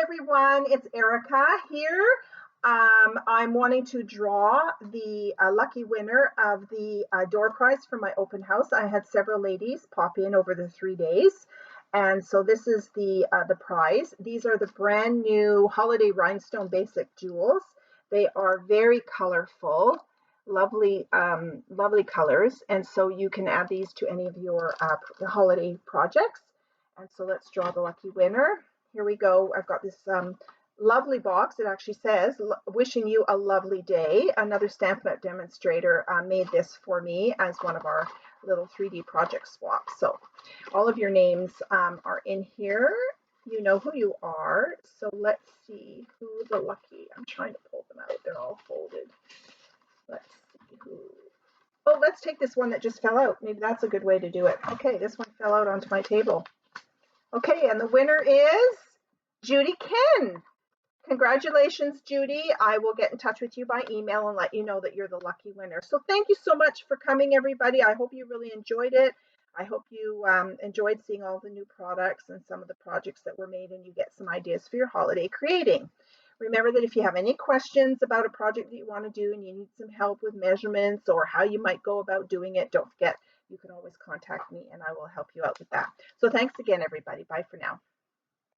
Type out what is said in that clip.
everyone, it's Erica here. I'm wanting to draw the lucky winner of the door prize for my open house. I had several ladies pop in over the 3 days, and so this is the prize. These are the brand new holiday rhinestone basic jewels. They are very colorful, lovely, lovely colors, and so you can add these to any of your holiday projects. And so let's draw the lucky winner. Here we go. I've got this lovely box. It actually says, wishing you a lovely day. Another Stampin' Up! Demonstrator made this for me as one of our little 3D project swaps. So all of your names are in here. You know who you are. So let's see who the lucky. I'm trying to pull them out. They're all folded. Let's see who. Oh, let's take this one that just fell out. Maybe that's a good way to do it. Okay, this one fell out onto my table. Okay, and the winner is Judy Ken. Congratulations, Judy. I will get in touch with you by email and let you know that you're the lucky winner. So thank you so much for coming, everybody. I hope you really enjoyed it. I hope you enjoyed seeing all the new products and some of the projects that were made, and you get some ideas for your holiday creating. Remember that if you have any questions about a project that you want to do and you need some help with measurements or how you might go about doing it, don't forget, you can always contact me and I will help you out with that. So thanks again, everybody. Bye for now.